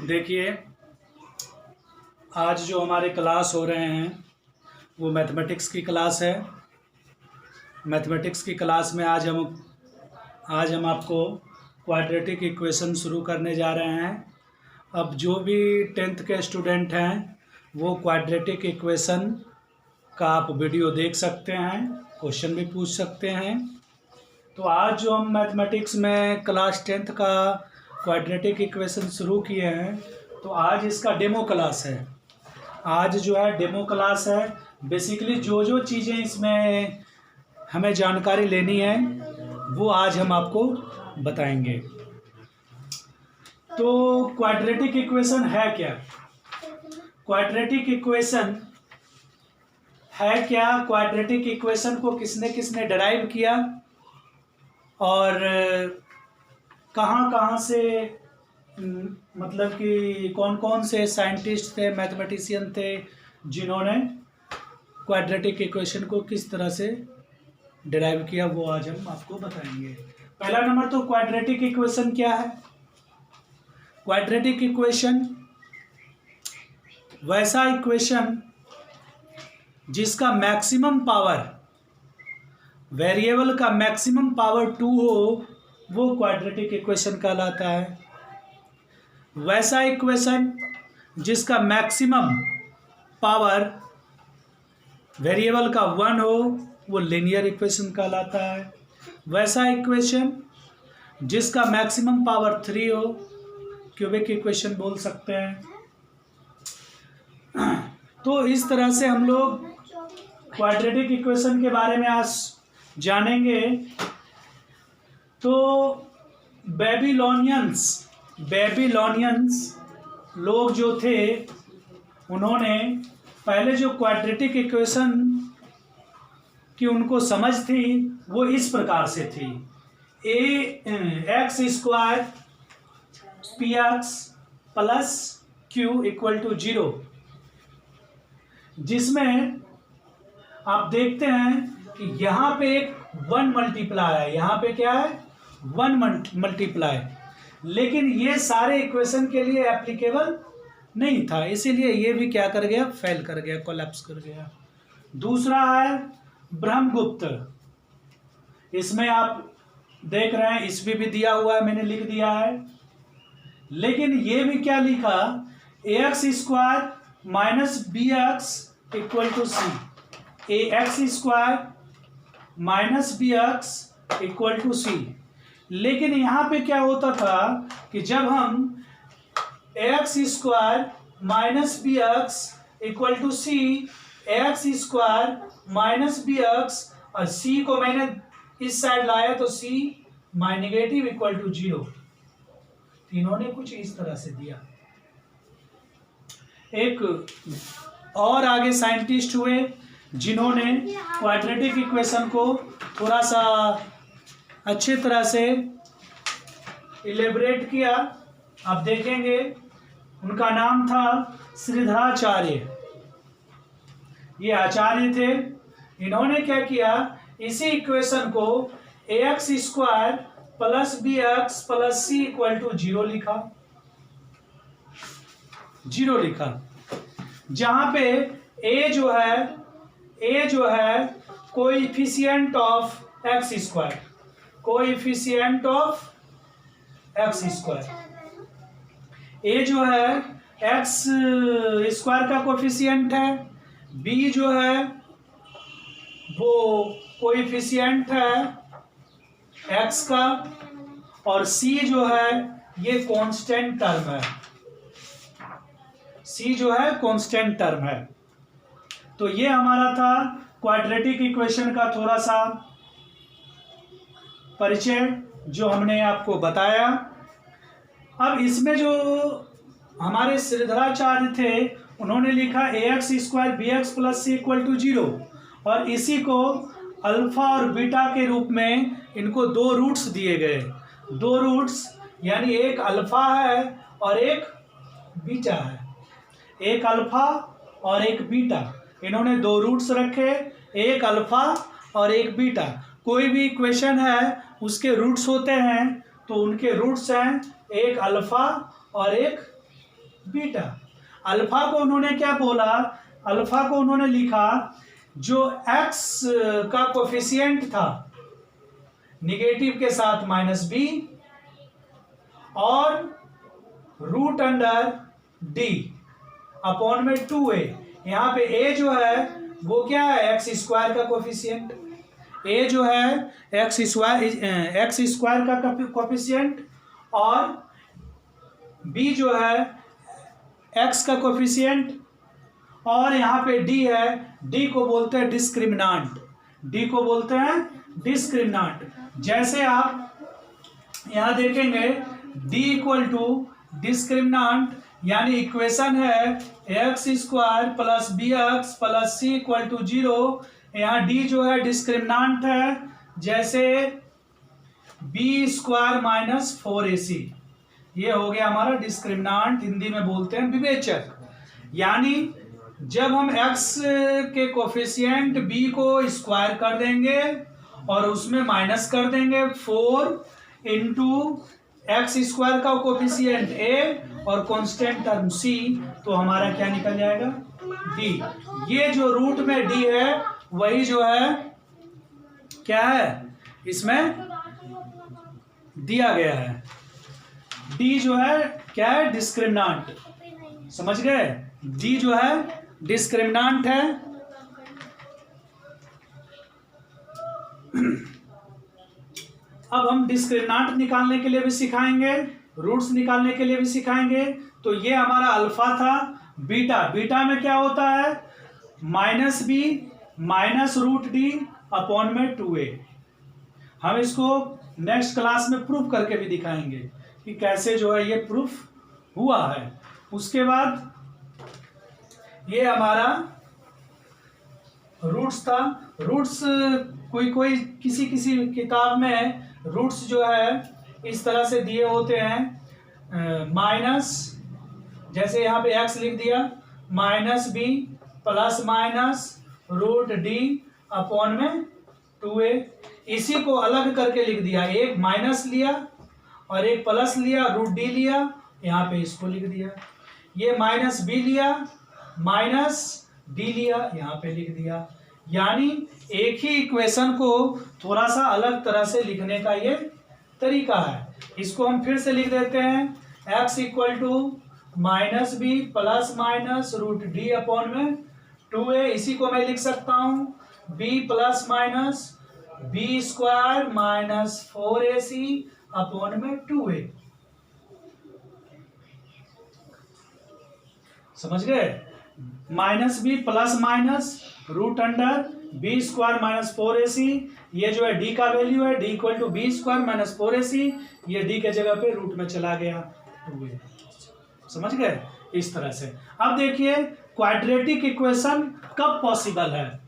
देखिए, आज जो हमारे क्लास हो रहे हैं वो मैथमेटिक्स की क्लास है। मैथमेटिक्स की क्लास में आज हम आपको क्वाड्रेटिक इक्वेशन शुरू करने जा रहे हैं। अब जो भी 10th के स्टूडेंट हैं वो क्वाड्रेटिक इक्वेशन का आप वीडियो देख सकते हैं, क्वेश्चन भी पूछ सकते हैं। तो आज जो हम मैथमेटिक्स में क्लास 10th का क्वाड्रेटिक इक्वेशन शुरू किए हैं, तो आज इसका डेमो क्लास है। आज जो है डेमो क्लास है। बेसिकली जो चीज़ें इसमें हमें जानकारी लेनी है वो आज हम आपको बताएंगे। तो क्वाड्रेटिक इक्वेशन है क्या? क्वाड्रेटिक इक्वेशन है क्या? क्वाड्रेटिक इक्वेशन को किसने किसने डिराइव किया और कहाँ कहाँ से, मतलब कि कौन कौन से साइंटिस्ट थे, मैथमेटिशियन थे जिन्होंने क्वाड्रेटिक इक्वेशन को किस तरह से डिराइव किया, वो आज हम आपको बताएंगे। पहला नंबर तो क्वाड्रेटिक इक्वेशन क्या है? क्वाड्रेटिक इक्वेशन वैसा इक्वेशन जिसका मैक्सिमम पावर, वेरिएबल का मैक्सिमम पावर 2 हो, वो क्वाड्रेटिक इक्वेशन कहलाता है। वैसा इक्वेशन जिसका मैक्सिमम पावर वेरिएबल का 1 हो, वो लीनियर इक्वेशन कहलाता है। वैसा इक्वेशन जिसका मैक्सिमम पावर 3 हो, क्यूबिक इक्वेशन बोल सकते हैं। तो इस तरह से हम लोग क्वाड्रेटिक इक्वेशन के बारे में आज जानेंगे। तो बेबीलोनियंस लोग जो थे, उन्होंने पहले जो क्वाड्रेटिक इक्वेशन की उनको समझ थी वो इस प्रकार से थी: x square p x plus q equal to 0, जिसमें आप देखते हैं कि यहाँ पे एक 1 मल्टीप्लाई है, यहाँ पे क्या है 1 मल्टीप्लाई, लेकिन ये सारे इक्वेशन के लिए एप्लीकेबल नहीं था, इसीलिए ये भी क्या कर गया, फेल कर गया, कोलैप्स कर गया। दूसरा है ब्रह्मगुप्त। इसमें आप देख रहे हैं, इसमें भी दिया हुआ है, मैंने लिख दिया है, लेकिन ये भी क्या लिखा, x square minus B x equal to C, A x square minus B x equal to सी। लेकिन यहाँ पे क्या होता था कि जब हम x square minus B x equal to C, x square minus B x, और सी को मैंने इस साइड लाया तो सी माइ नेगेटिव इक्वल टू 0, इन्होंने कुछ इस तरह से दिया। एक और आगे साइंटिस्ट हुए जिन्होंने क्वाड्रेटिक इक्वेशन को थोड़ा सा अच्छे तरह से इलेबरेट किया। आप देखेंगे उनका नाम था श्रीधराचार्य। ये आचार्य थे। इन्होंने क्या किया, इसी इक्वेशन को x square plus b x plus c equal to 0 लिखा। 0 लिखा, जहां पे ए जो है coefficient of x square, coefficient of x square, a जो है एक्स स्क्वायर का कोएफिशिएंट है, बी जो है वो कोएफिशिएंट है एक्स का, और सी जो है ये कांस्टेंट टर्म है, सी जो है कांस्टेंट टर्म है। तो ये हमारा था क्वाड्रेटिक इक्वेशन का थोड़ा सा परिचय जो हमने आपको बताया। अब इसमें जो हमारे श्रीधराचार्य थे, उन्होंने लिखा x square b x plus c equal to 0, और इसी को अल्फा और बीटा के रूप में इनको 2 रूट्स दिए गए। 2 रूट्स यानी एक अल्फा है और एक बीटा है, एक अल्फा और एक बीटा, इन्होंने 2 रूट्स रखे, एक अल्फा और एक बीटा। कोई भी इक्वेशन है उसके रूट्स होते हैं, तो उनके रूट्स हैं एक अल्फा और एक बीटा। अल्फा को उन्होंने क्या बोला, अल्फा को उन्होंने लिखा जो एक्स का कोफिशिएंट था निगेटिव के साथ -b और रूट अंडर d अपॉन में 2a। यहाँ पे a जो है वो क्या है, एक्स स्क्वायर का कोफिशिएंट, a जो है एक्स स्क्वायर का कोफिशिएंट और b जो है x का कोफिशिएंट और यहाँ पे d है, d को बोलते हैं डिस्क्रिमिनांट, d को बोलते हैं डिस्क्रिमिनांट। जैसे आप यहाँ देखेंगे d इक्वल टू डिस्क्रिमिनांट यानी इक्वेशन है x square plus b x plus c equal to 0। यहाँ d जो है डिस्क्रिमिनांट है, जैसे बी स्क्वायर माइनस 4ac, ये हो गया हमारा डिस्क्रिमिनांट, हिंदी में बोलते हैं विवेचक। यानी जब हम x के कोफिशिएंट b को स्क्वायर कर देंगे और उसमें माइनस कर देंगे 4 इंटू एक्स स्क्वायर का कोफिशिएंट a और कांस्टेंट टर्म c, तो हमारा क्या निकल जाएगा, d। ये जो रूट में d है वही जो है क्या है इसमें दिया गया है, d जो है क्या है, डिस्क्रिमिनांट। समझ गए, d जो है डिस्क्रिमिनांट है। अब हम डिस्क्रिमिनांट निकालने के लिए भी सिखाएंगे, रूट्स निकालने के लिए भी सिखाएंगे। तो ये हमारा अल्फा था। बीटा, बीटा में क्या होता है, -b minus root d upon में 2a। हम इसको नेक्स्ट क्लास में प्रूफ करके भी दिखाएंगे कि कैसे जो है ये प्रूफ हुआ है। उसके बाद ये हमारा रूट्स था। रूट्स कोई किसी किताब में रूट्स जो है इस तरह से दिए होते हैं, माइनस, जैसे यहाँ पे x लिख दिया -b plus minus root d upon में 2a। इसी को अलग करके लिख दिया, एक माइनस लिया और एक प्लस लिया, रूट d लिया, यहाँ पे इसको लिख दिया। ये -b लिया, माइनस d लिया, यहाँ पे लिख दिया। यानी एक ही इक्वेशन को थोड़ा सा अलग तरह से लिखने का ये तरीका है। इसको हम फिर से लिख देते हैं, x equal to -b plus minus root d upon में 2a। इसी को मैं लिख सकता हूँ b plus minus b square minus 4ac upon में 2a। समझ गए, -b plus minus root under b square minus 4ac, ये जो है d का वैल्यू है, d equal to b square minus 4ac, ये d के जगह पे रूट में चला गया 2a। समझ गए, इस तरह से। अब देखिए क्वाड्रेटिक इक्वेशन कब पॉसिबल है,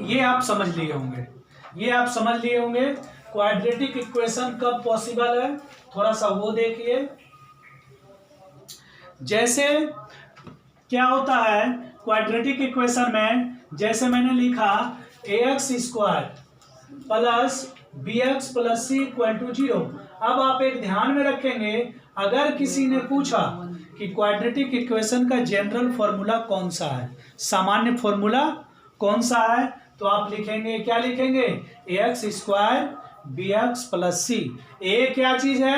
ये आप समझ लिए होंगे, क्वाड्रेटिक इक्वेशन कब पॉसिबल है, थोड़ा सा वो देखिए। जैसे क्या होता है क्वाड्रेटिक इक्वेशन में, जैसे मैंने लिखा ax square plus bx plus c equal to 0। अब आप एक ध्यान में रखेंगे, अगर किसी ने पूछा कि क्वाड्रेटिक इक्वेशन का जनरल फॉर्मूला कौन सा है, सामान्य फॉर्मूला कौन सा है, तो आप लिखेंगे, क्या लिखेंगे, ax square bx plus c। a क्या चीज है,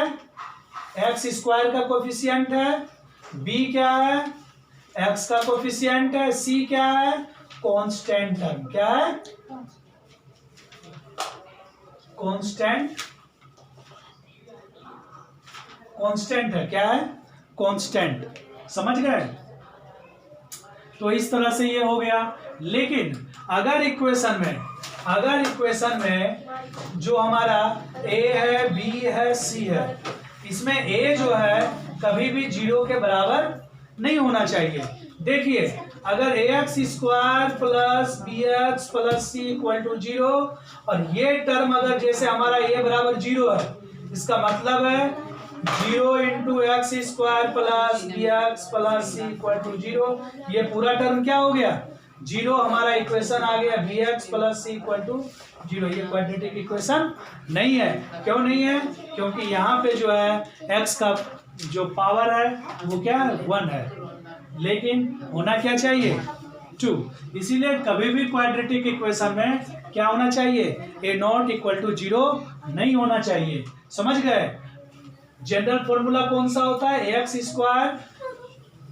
x स्क्वायर का कोफिशिएंट है, b क्या है, x का कोफिशिएंट है, c क्या है, कांस्टेंट टर्म, क्या है, कांस्टेंट है, क्या है, कांस्टेंट। समझ गए, तो इस तरह से ये हो गया। लेकिन अगर इक्वेशन में जो हमारा a है, b है, c है, इसमें a जो है कभी भी 0 के बराबर नहीं होना चाहिए। देखिए, अगर ax square plus bx plus c equal to 0 और ये टर्म अगर जैसे हमारा a बराबर 0 है, इसका मतलब है 0 into x square plus bx plus c equal to 0, ये पूरा टर्म क्या हो गया, 0। हमारा इक्वेशन आ गया bx plus c equal to zero. ये क्वाड्रेटिक इक्वेशन नहीं है। क्यों नहीं है? क्योंकि यहाँ पे जो है x का जो पावर है वो क्या है 1 है, लेकिन होना क्या चाहिए 2। इसीलिए कभी भी क्वाड्रेटिक इक्वेशन में क्या होना चाहिए, ए नॉट इक्वल टू 0 नहीं होना चाहिए। समझ गए? जनरल फॉर्मूला कौन सा होता है, x square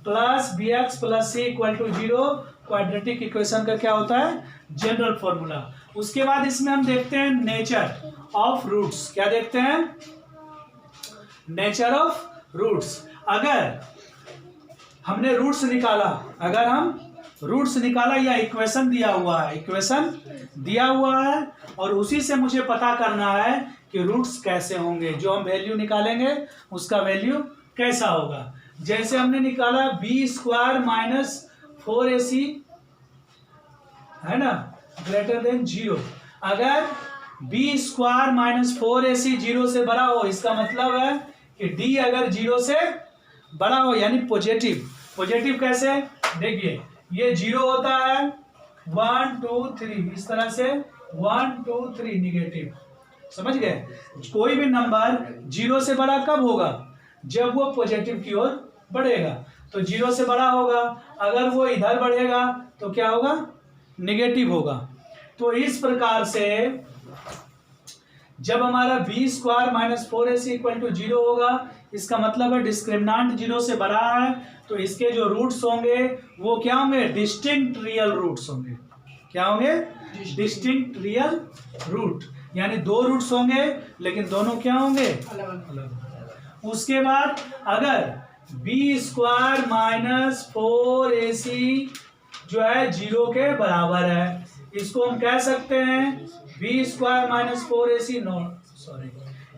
plus b x plus c equal to 0 quadratic equation का क्या होता है, जनरल फॉर्मूला। उसके बाद इसमें हम देखते हैं नेचर ऑफ रूट्स। क्या देखते हैं, नेचर ऑफ रूट्स। अगर हमने रूट्स निकाला, अगर हम रूट्स निकाला या इक्वेशन दिया हुआ है, इक्वेशन दिया हुआ है और उसी से मुझे पता करना है कि रूट्स कैसे होंगे, जो हम वैल्यू निकालेंगे उसका वैल्यू कैसा होगा। जैसे हमने निकाला बी स्क्वायर माइनस 4ac है ना ग्रेटर देन 0। अगर बी स्क्वायर माइनस 4ac 0 से बड़ा हो, इसका मतलब है कि डी अगर 0 से बड़ा हो यानी पॉजिटिव। पॉजिटिव कैसे, देखिए ये 0 होता है 1 2 3, इस तरह से 1 2 3 निगेटिव। समझ गए? कोई भी नंबर 0 से बड़ा कब होगा, जब वो पॉजिटिव की ओर बढ़ेगा। तो 0 से बड़ा होगा, अगर वो इधर बढ़ेगा तो क्या होगा, नेगेटिव होगा। तो इस प्रकार से जब हमारा b square minus 4ac equal to 0 होगा, इसका मतलब है डिस्क्रिमिनांट 0 से बड़ा है, तो इसके जो रूट्स होंगे वो क्या होंगे, डिस्टिंक्ट रियल रूट्स होंगे। क्या होंगे, डिस्टिंक्ट रियल रूट, यानी 2 रूट्स होंगे लेकिन दोनों क्या होंगे, अलग। उसके बाद अगर बी स्क्वायर माइनस 4ac जो है 0 के बराबर है, इसको हम कह सकते हैं बी स्क्वायर माइनस 4ac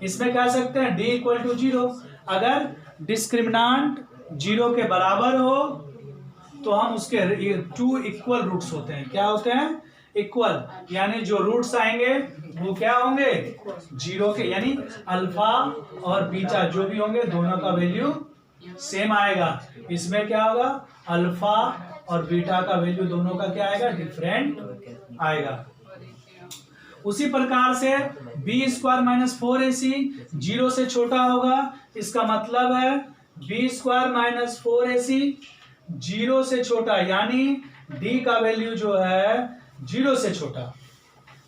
इसमें कह सकते हैं डी इक्वल टू 0। अगर डिस्क्रिमिनांट 0 के बराबर हो तो हम उसके 2 इक्वल रूट्स होते हैं। क्या होते हैं, इक्वल, यानी जो रूट्स आएंगे वो क्या होंगे 0 के, यानी अल्फा और बीटा जो भी होंगे दोनों का वैल्यू सेम आएगा। इसमें क्या होगा, अल्फा और बीटा का वैल्यू दोनों का क्या आएगा, डिफरेंट आएगा। उसी प्रकार से बी स्क्वायर माइनस 4ac 0 से छोटा होगा, इसका मतलब है बी स्क्वायर माइनस 4ac 0 से छोटा, यानी डी का वैल्यू जो है 0 से छोटा,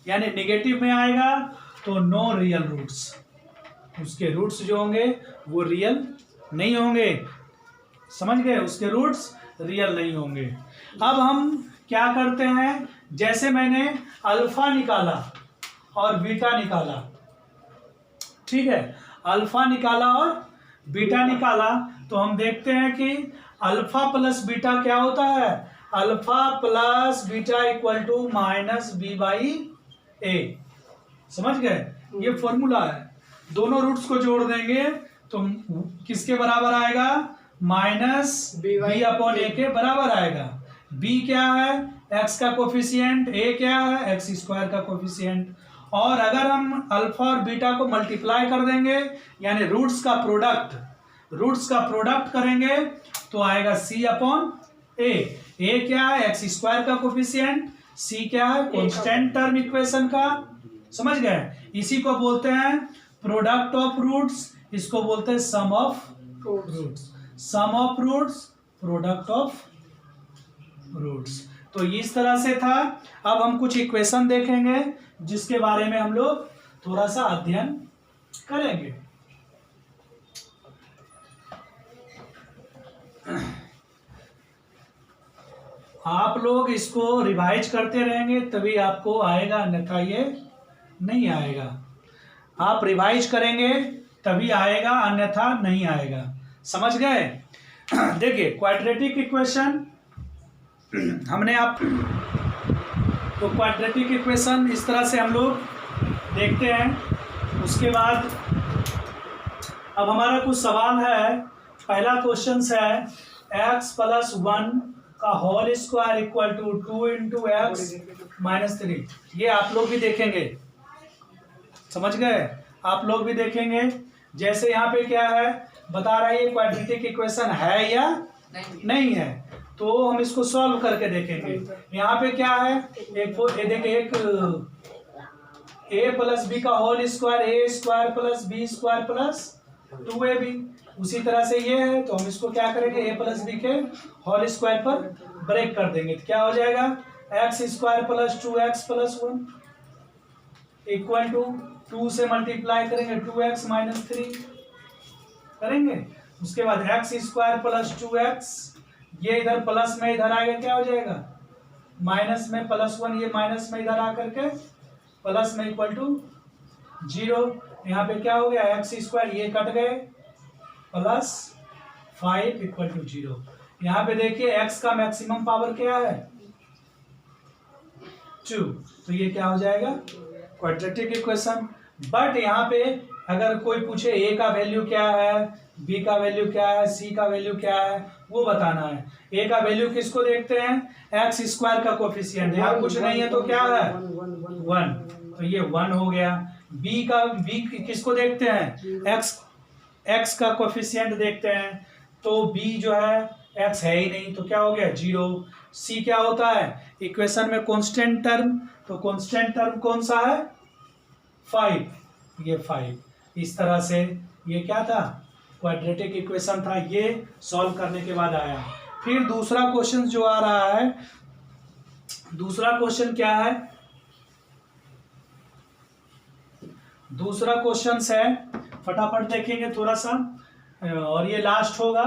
यानी निगेटिव में आएगा। तो नो रियल रूट्स, उसके रूट्स जो होंगे वो रियल नहीं होंगे। समझ गए, उसके रूट्स रियल नहीं होंगे। अब हम क्या करते हैं, जैसे मैंने अल्फा निकाला और बीटा निकाला, ठीक है, अल्फा निकाला और बीटा निकाला, तो हम देखते हैं कि अल्फा प्लस बीटा क्या होता है, alpha plus beta equal to minus b by a. समझ गए, ये फॉर्मूला है। दोनों रूट्स को जोड़ देंगे तो किसके बराबर आएगा, माइनस बी अपॉन ए के बराबर आएगा। बी क्या है, एक्स का कोफिशिएंट, ए क्या है, एक्स स्क्वायर का कोफिशिएंट। और अगर हम अल्फा और बीटा को मल्टीप्लाई कर देंगे यानी रूट्स का प्रोडक्ट करेंगे तो आएगा सी अपॉन ए। ए क्या है, एक्स स्क्वायर का कोफिशिएंट, सी क्या है, कांस्टेंट टर्म इक्वेशन का। समझ गए, इसी को बोलते हैं प्रोडक्ट ऑफ रूट्स, इसको बोलते हैं sum of roots. Sum of roots, product of roots. तो इस तरह से था। अब हम कुछ इक्वेशन देखेंगे जिसके बारे में हम लोग थोड़ा सा अध्ययन करेंगे। आप लोग इसको रिवाइज करते रहेंगे तभी आपको आएगा, अन्यथा ये नहीं आएगा। आप रिवाइज करेंगे तभी आएगा, अन्यथा नहीं आएगा। समझ गए? देखिए क्वाड्रेटिक इक्वेशन हमने आप तो क्वाड्रेटिक इक्वेशन इस तरह से हम लोग देखते हैं। उसके बाद अब हमारा कुछ सवाल है। पहला क्वेश्चन है x प्लस 1 का whole square equal to 2 into x minus 3। ये आप लोग भी देखेंगे, समझ गए, आप लोग भी देखेंगे। जैसे यहाँ पे क्या है बता रहा है, ये क्वाड्रेटिक इक्वेशन है या नहीं है, तो हम इसको सॉल्व करके देखेंगे। यहाँ पे क्या है, देखिए एक ए प्लस बी का whole square a square plus b square plus 2ab। उसी तरह से ये है तो हम इसको क्या करेंगे, ए प्लस बी के होल स्क्वायर पर ब्रेक कर देंगे तो क्या हो जाएगा, x square plus 2x plus 1 equal to 2 से मल्टीप्लाई करेंगे 2x माइनस 3 करेंगे। उसके बाद एक्स स्क्वायर प्लस 2x, ये इधर प्लस में इधर आएगा क्या हो जाएगा, माइनस में प्लस 1, ये माइनस में इधर आकर के प्लस में इक्वल टू 0। यहाँ पे क्या हो गया, एक्स स्क्वायर ये कट गए प्लस 5 इक्वल टू 0। यहाँ पे देखिए एक्स का मैक्सिमम पावर क्या है 2, तो ये क्या हो जाएगा क्वाड्रेटिक इक्वेशन। बट यहाँ पे अगर कोई पूछे ए का वैल्यू क्या है, बी का वैल्यू क्या है, सी का वैल्यू क्या है, वो बताना है। ए का वैल्यू किसको देखते हैं, एक्स स्क्वायर का कोफिशिएंट, यहाँ कुछ नहीं है तो क्या है 1, तो ये 1 हो गया। बी किसको देखते हैं, एक्स का कोफिशिएंट देखते हैं, तो बी जो है एक्स है ही नहीं तो क्या हो गया 0। सी क्या होता है, इक्वेशन में कांस्टेंट टर्म, तो कांस्टेंट टर्म कौन सा है 5, ये 5। इस तरह से ये क्या था, क्वाड्रेटिक इक्वेशन था, ये सॉल्व करने के बाद आया। फिर दूसरा क्वेश्चन जो आ रहा है, दूसरा क्वेश्चन क्या है, दूसरा क्वेश्चन है फटाफट देखेंगे थोड़ा सा, और ये लास्ट होगा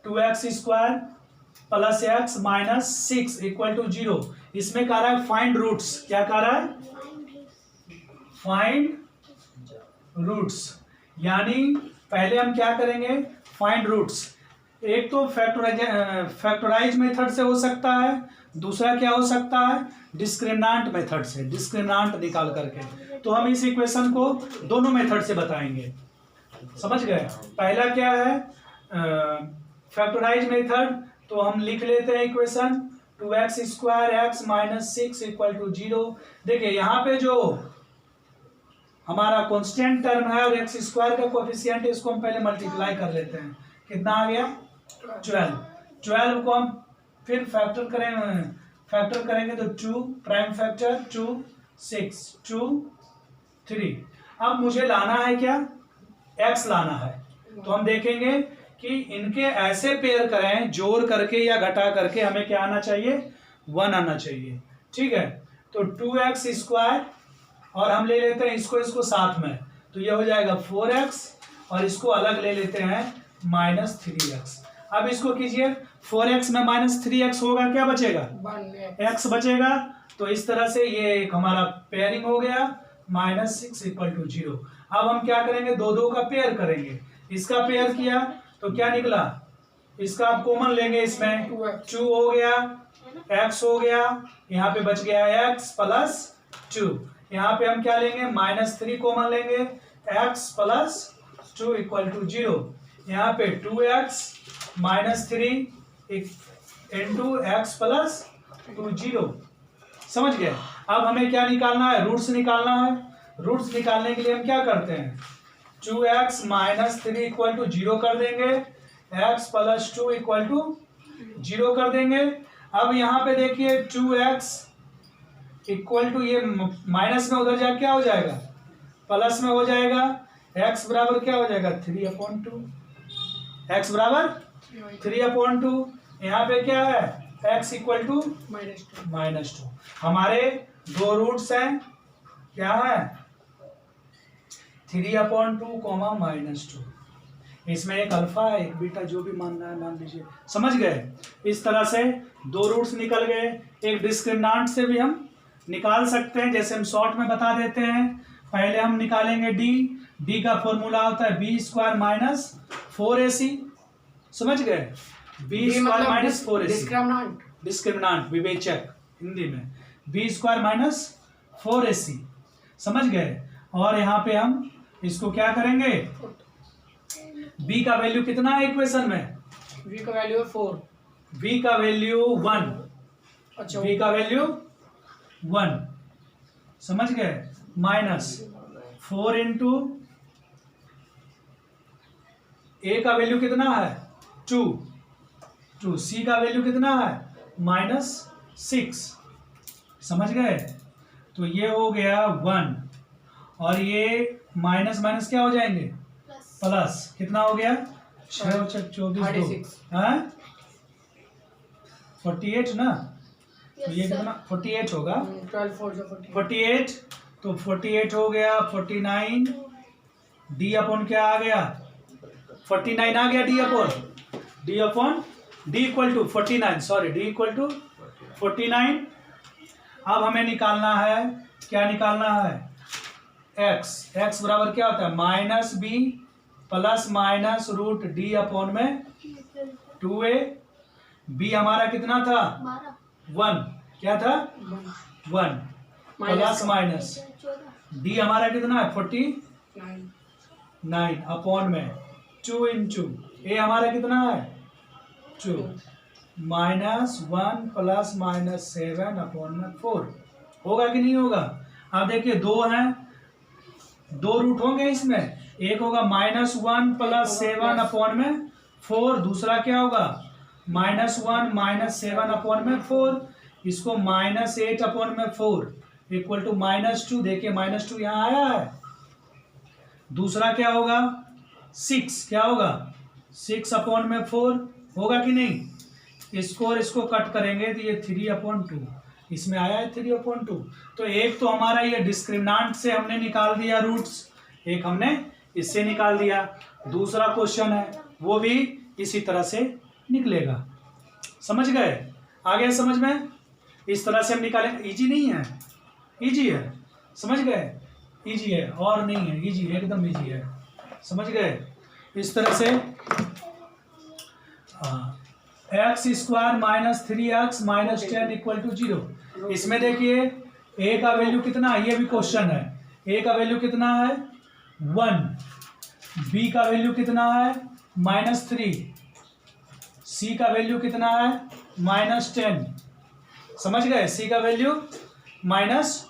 2x square plus x minus 6 equal to 0। इसमें कह रहा है फाइंड रूट्स, क्या कह रहा है, फाइंड रूट्स, यानी पहले हम क्या करेंगे फाइंड रूट्स। एक तो फैक्टराइज मेथड से हो सकता है, दूसरा क्या हो सकता है डिस्क्रिमिनेंट मेथड से, डिस्क्रिमिनेंट निकाल करके। तो हम इस इक्वेशन को दोनों मेथड से बताएंगे, समझ गए। पहला क्या है फैक्टराइज मेथड, तो हम लिख लेते हैं equation 2x square x minus 6 equal to 0। देखिए यहाँ पे जो हमारा कांस्टेंट टर्म है और एक्स स्क्वायर का कोफिशिएंट है, इसको हम पहले मल्टीप्लाई कर लेते हैं, कितना आ गया 12 को हम फिर फैक्टर करेंगे तो 2 प्राइम फैक्टर 2 6 2 3। अब मुझे लाना है क्या, एक्स लाना है, तो हम देखेंगे कि इनके ऐसे पेयर करें जोड़ करके या घटा करके, हमें क्या आना चाहिए 1 आना चाहिए, ठीक है। तो 2x स्क्वायर और हम ले लेते हैं इसको साथ में, तो ये हो जाएगा 4x और इसको अलग ले लेते हैं माइनस 3x। अब इसको कीजिए 4x में माइनस 3x होगा, क्या बचेगा x बचेगा। तो इस तरह से ये एक हमारा पेयरिंग हो गया माइनस 6 इक्वल टू 0। अब हम क्या करेंगे, दो का पेयर करेंगे, इसका पेयर किया तो क्या निकला, इसका आप कॉमन लेंगे, इसमें 2 हो गया, x हो गया, यहाँ पे बच गया x प्लस 2। यहाँ पे हम क्या लेंगे माइनस 3 कॉमन लेंगे, x प्लस 2 इक्वल टू 0। यहाँ पे 2x minus 3 into x plus 2 0, समझ गए। अब हमें क्या निकालना है, रूट्स निकालना है। रूट्स निकालने के लिए हम क्या करते हैं 2x माइनस 3 इक्वल टू 0 कर देंगे, x प्लस 2 इक्वल टू 0 कर देंगे। अब यहाँ पे देखिए 2x इक्वल टू, ये माइनस में उधर जाके क्या हो जाएगा प्लस में हो जाएगा, x बराबर क्या हो जाएगा 3/2, x बराबर 3/2। यहाँ पे क्या है x इक्वल टू -2। हमारे दो रूट्स हैं, क्या है 3/2 -2। इसमें एक अल्फा है एक बीटा, जो भी मानना है मान लीजिए, समझ गए। इस तरह से दो रूट्स निकल गए। एक डिस्क्रिमिनेंट से भी हम निकाल सकते हैं, जैसे हम शॉर्ट में बता देते हैं। पहले हम निकालेंगे डी का फॉर्मूला होता है बी स्क्वायर माइनस 4ac, समझ गए, b square minus 4ac, discriminant विवेचक हिंदी में, बी स्क्वायर माइनस 4ac, समझ गए। और यहाँ पे हम इसको क्या करेंगे, b का वैल्यू कितना है इक्वेशन में, v का वैल्यू है 4, v का वैल्यू 1, अच्छा v का वैल्यू 1, समझ गए, माइनस 4 इंटू a का वैल्यू कितना है 2, c का वैल्यू कितना है -6, समझ गए। तो ये हो गया 1 और ये माइनस माइनस क्या हो जाएंगे, प्लस। कितना हो गया, 6 और 24 36 हाँ 48 ना, तो ये कितना 48 होगा, 12 4 जो 40 48, तो 48 हो गया, 49 डी अपॉन क्या आ गया, 49 आ गया, d equal to 49, sorry d equal to 49। अब हमें निकालना है, क्या निकालना है, एक्स बराबर क्या होता है, minus b plus minus root d upon में 2a। बी हमारा कितना था, 1, क्या था 1 प्लस माइनस, डी हमारा कितना है 49 अपॉन में 2 इंटू ए हमारा कितना है 2 माइनस 1 प्लस माइनस 7 अपॉन में 4। होगा कि नहीं होगा, आप देखिए 2 हैं, 2 रूट होंगे इसमें, एक होगा -1 प्लस 7 अपॉन में 4, दूसरा क्या होगा -1 माइनस 7 अपॉन में 4, इसको -8 अपॉन में 4 इक्वल टू -2। देखिए -2 यहाँ आया है। दूसरा क्या होगा 6, क्या होगा 6 अपॉन में 4, होगा कि नहीं। इसको और इसको कट करेंगे तो ये 3/2, इसमें आया है 3/2। तो एक तो हमारा ये डिस्क्रिमिनांट से हमने निकाल दिया रूट्स, एक हमने इससे निकाल दिया। दूसरा क्वेश्चन है वो भी इसी तरह से निकलेगा। समझ गए, आ गया समझ में, इस तरह से हम निकालेंगे। इजी नहीं है, इजी है, समझ गए, इजी है और नहीं है, इजी एकदम इजी है, समझ गए। इस तरह से x² - 3x - 10 इक्वल टू 0। इसमें देखिए a का वैल्यू कितना है, ये भी क्वेश्चन है। a का वैल्यू कितना है 1, b का वैल्यू कितना है -3, c का वैल्यू कितना है -10। समझ गए, c का वैल्यू -10